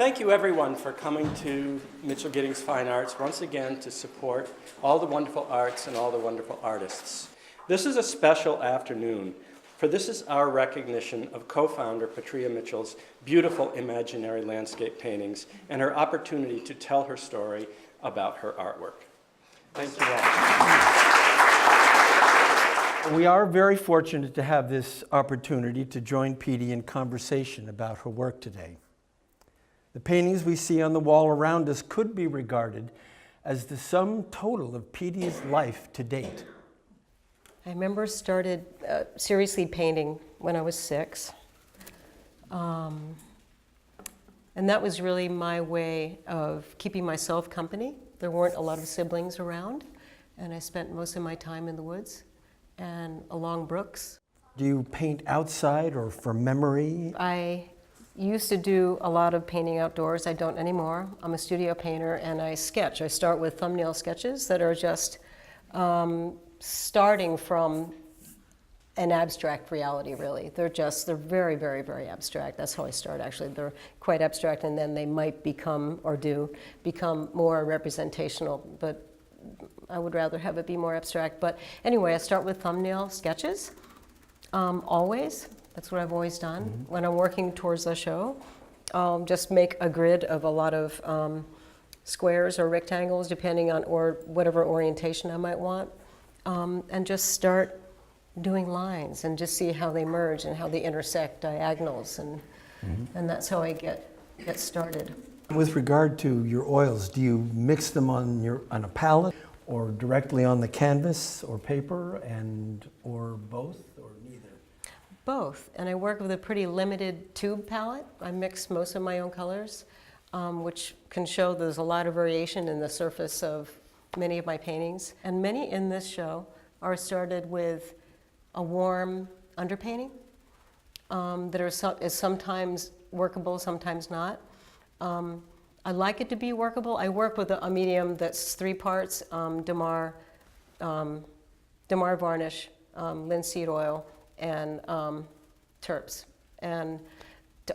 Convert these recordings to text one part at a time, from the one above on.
Thank you everyone for coming to Mitchell Giddings Fine Arts once again to support all the wonderful arts and all the wonderful artists. This is a special afternoon, for this is our recognition of co-founder Petria Mitchell's beautiful imaginary landscape paintings and her opportunity to tell her story about her artwork. Thank you all. We are very fortunate to have this opportunity to join Petey in conversation about her work today. The paintings we see on the wall around us could be regarded as the sum total of Petey's life to date. I remember started seriously painting when I was 6. And that was really my way of keeping myself company. There weren't a lot of siblings around, and I spent most of my time in the woods and along brooks. Do you paint outside or for memory? I used to do a lot of painting outdoors. I don't anymore. I'm a studio painter and I sketch. I start with thumbnail sketches that are just starting from an abstract reality, really. They're very, very, very abstract. That's how I start, actually. They're quite abstract, and then they might become, or do, become more representational, but I would rather have it be more abstract. But anyway, I start with thumbnail sketches, always. That's what I've always done. Mm-hmm. When I'm working towards a show, I'll just make a grid of a lot of squares or rectangles, depending on or whatever orientation I might want, and just start doing lines and just see how they merge and how they intersect diagonals, and and that's how I get started. With regard to your oils, do you mix them on a palette or directly on the canvas or paper, or both, or neither? Both, and I work with a pretty limited tube palette. I mix most of my own colors, which can show there's a lot of variation in the surface of many of my paintings. And many in this show are started with a warm underpainting that is sometimes workable, sometimes not. I like it to be workable. I work with a medium that's 3 parts Damar varnish, linseed oil, and terps, and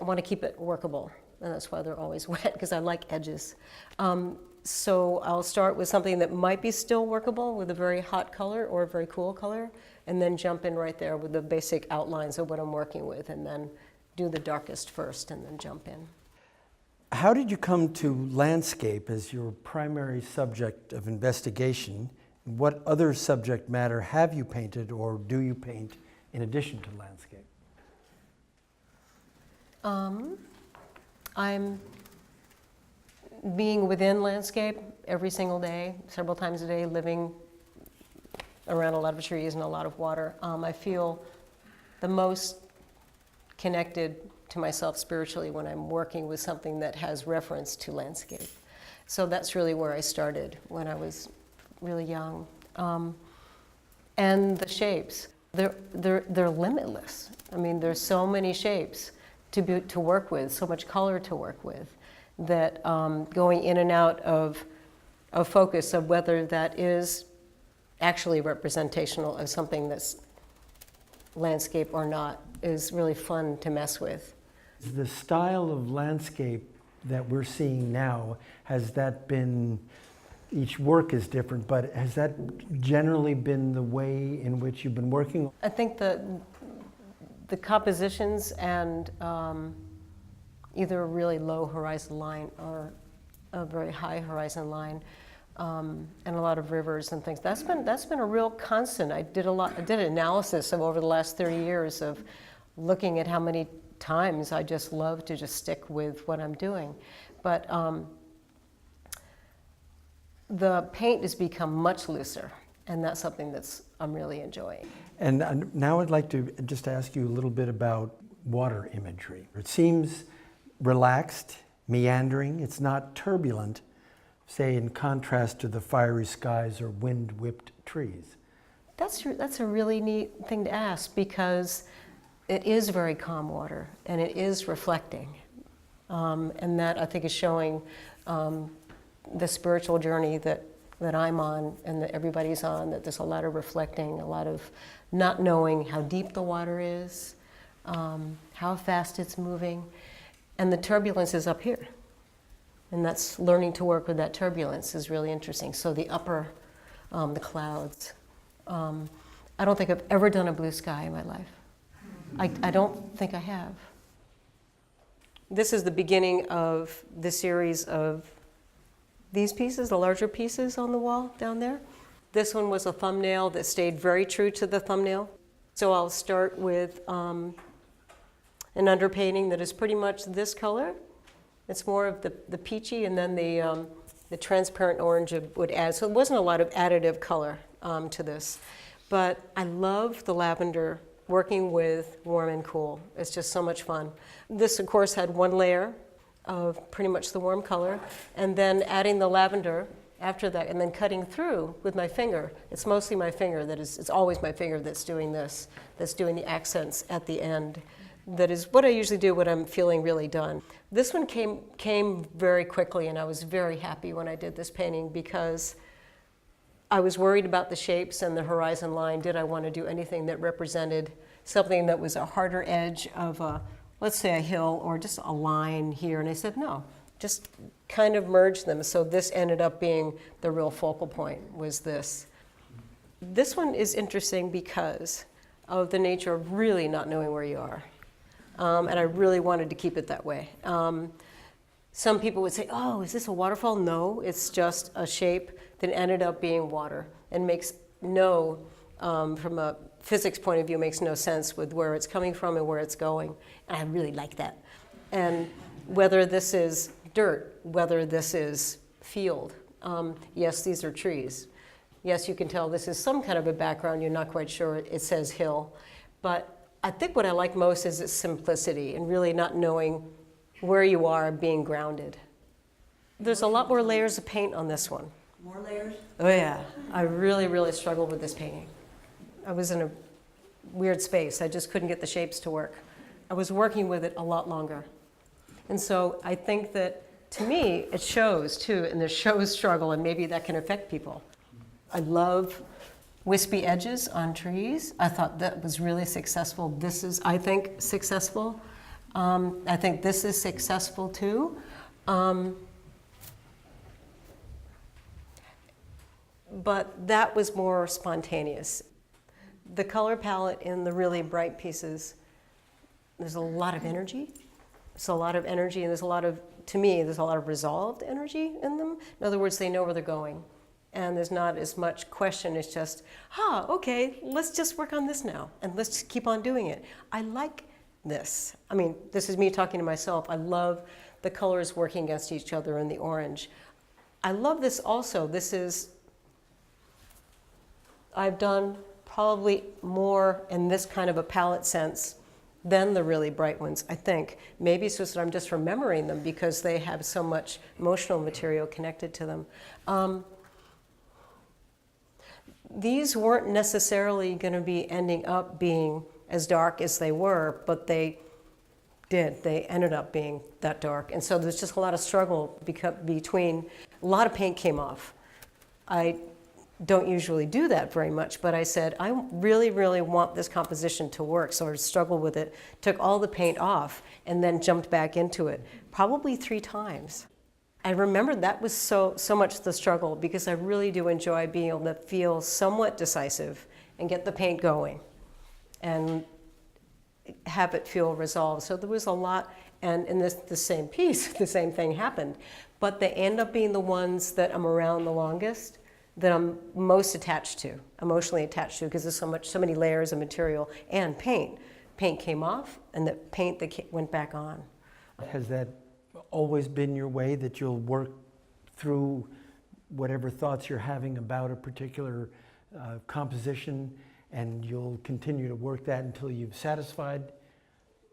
I want to keep it workable, and that's why they're always wet, because I like edges. So I'll start with something that might be still workable with a very hot color or a very cool color, and then jump in right there with the basic outlines of what I'm working with, and then do the darkest first and then jump in. How did you come to landscape as your primary subject of investigation? What other subject matter have you painted, or do you paint in addition to landscape? I'm being within landscape every single day, several times a day, living around a lot of trees and a lot of water. I feel the most connected to myself spiritually when I'm working with something that has reference to landscape. So that's really where I started when I was really young. And the shapes. They're limitless. I mean, there's so many shapes to work with, so much color to work with, that going in and out of focus of whether that is actually representational of something that's landscape or not is really fun to mess with. The style of landscape that we're seeing now, has that been, each work is different, but has that generally been the way in which you've been working? I think the compositions and either a really low horizon line or a very high horizon line, and a lot of rivers and things. That's been a real constant. I did an analysis of over the last 30 years of looking at how many times I just love to just stick with what I'm doing. But the paint has become much looser, and that's something I'm really enjoying. And now I'd like to just ask you a little bit about water imagery. It seems relaxed, meandering. It's not turbulent, say in contrast to the fiery skies or wind-whipped trees. That's a really neat thing to ask, because it is very calm water, and it is reflecting. And that, I think, is showing the spiritual journey that I'm on and that everybody's on, that there's a lot of reflecting, a lot of not knowing how deep the water is, how fast it's moving, and the turbulence is up here. And that's learning to work with that turbulence is really interesting. So the upper, the clouds. I don't think I've ever done a blue sky in my life. I don't think I have. This is the beginning of the series of these pieces, the larger pieces on the wall down there. This one was a thumbnail that stayed very true to the thumbnail. So I'll start with an underpainting that is pretty much this color. It's more of the peachy, and then the transparent orange would add. So it wasn't a lot of additive color to this. But I love the lavender, working with warm and cool. It's just so much fun. This, of course, had one layer of pretty much the warm color, and then adding the lavender after that, and then cutting through with my finger. It's mostly my finger that is, it's always my finger that's doing this, that's doing the accents at the end. That is what I usually do when I'm feeling really done. This one came very quickly, and I was very happy when I did this painting because I was worried about the shapes and the horizon line. Did I want to do anything that represented something that was a harder edge of a, let's say a hill or just a line here? And I said, no, just kind of merge them. So this ended up being the real focal point, was this. This one is interesting because of the nature of really not knowing where you are. And I really wanted to keep it that way. Some people would say, oh, is this a waterfall? No, it's just a shape that ended up being water and makes no, from a physics point of view, makes no sense with where it's coming from and where it's going. And I really like that. And whether this is dirt, whether this is field, yes, these are trees. Yes, you can tell this is some kind of a background. You're not quite sure. It says hill. But I think what I like most is its simplicity and really not knowing where you are, being grounded. There's a lot more layers of paint on this one. More layers? Oh yeah, I really, really struggled with this painting. I was in a weird space. I just couldn't get the shapes to work. I was working with it a lot longer. And so I think that, to me, it shows too, and it shows struggle, and maybe that can affect people. I love wispy edges on trees. I thought that was really successful. This is, I think, successful. I think this is successful too. But that was more spontaneous. The color palette in the really bright pieces, there's a lot of energy. There's a lot of energy, and there's a lot of, to me, there's a lot of resolved energy in them. In other words, they know where they're going. And there's not as much question. It's just, okay, let's just work on this now, and let's just keep on doing it. I like this. I mean, this is me talking to myself. I love the colors working against each other in the orange. I love this also. This is, I've done probably more in this kind of a palette sense than the really bright ones, I think. Maybe it's just that I'm just remembering them because they have so much emotional material connected to them. These weren't necessarily going to be ending up being as dark as they were, but they did. They ended up being that dark. And so there's just a lot of struggle between, a lot of paint came off. I don't usually do that very much, but I said, I really, really want this composition to work, so I struggled with it, took all the paint off, and then jumped back into it, probably 3 times. I remember that was so much the struggle, because I really do enjoy being able to feel somewhat decisive and get the paint going and have it feel resolved. So there was a lot, and in the same piece, the same thing happened. But they end up being the ones that I'm around the longest, that I'm most attached to, emotionally attached to, because there's so many layers of material and paint. Paint came off, and the paint that went back on. Has that always been your way, that you'll work through whatever thoughts you're having about a particular composition, and you'll continue to work that until you've satisfied,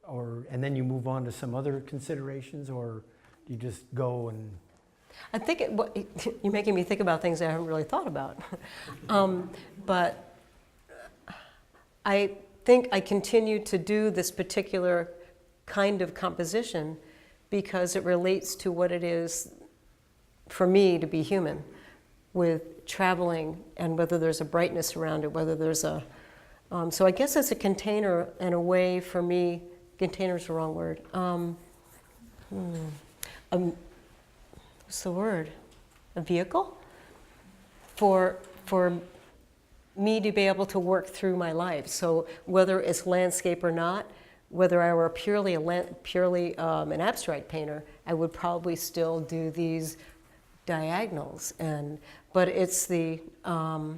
and then you move on to some other considerations, or you just go and... I think you're making me think about things I haven't really thought about. But I think I continue to do this particular kind of composition because it relates to what it is for me to be human, with traveling, and whether there's a brightness around it, whether there's a... so I guess it's a container and a way for me, container's the wrong word. what's the word? A vehicle for me to be able to work through my life. So whether it's landscape or not, whether I were purely an abstract painter, I would probably still do these diagonals. But it's the I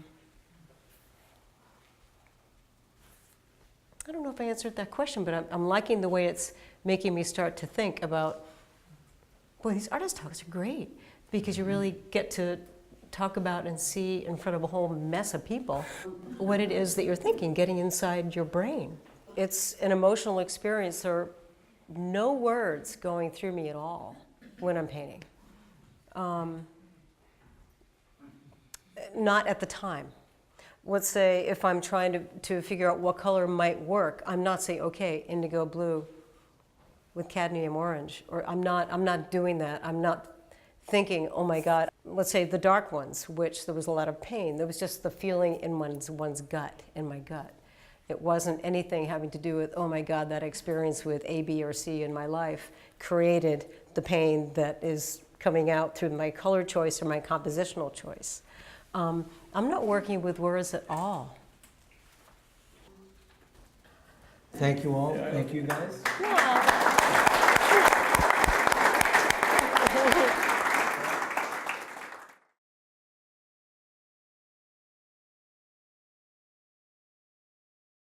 don't know if I answered that question, but I'm liking the way it's making me start to think about, boy, these artist talks are great, because you really get to talk about and see in front of a whole mess of people what it is that you're thinking, getting inside your brain. It's an emotional experience. There are no words going through me at all when I'm painting. Not at the time. Let's say if I'm trying to figure out what color might work, I'm not saying, okay, indigo blue with cadmium orange, or I'm not doing that. I'm not thinking, oh my God, let's say the dark ones, which there was a lot of pain. There was just the feeling in one's gut, in my gut. It wasn't anything having to do with, oh my God, that experience with A, B, or C in my life created the pain that is coming out through my color choice or my compositional choice. I'm not working with words at all. Thank you all. Thank you guys. Yeah.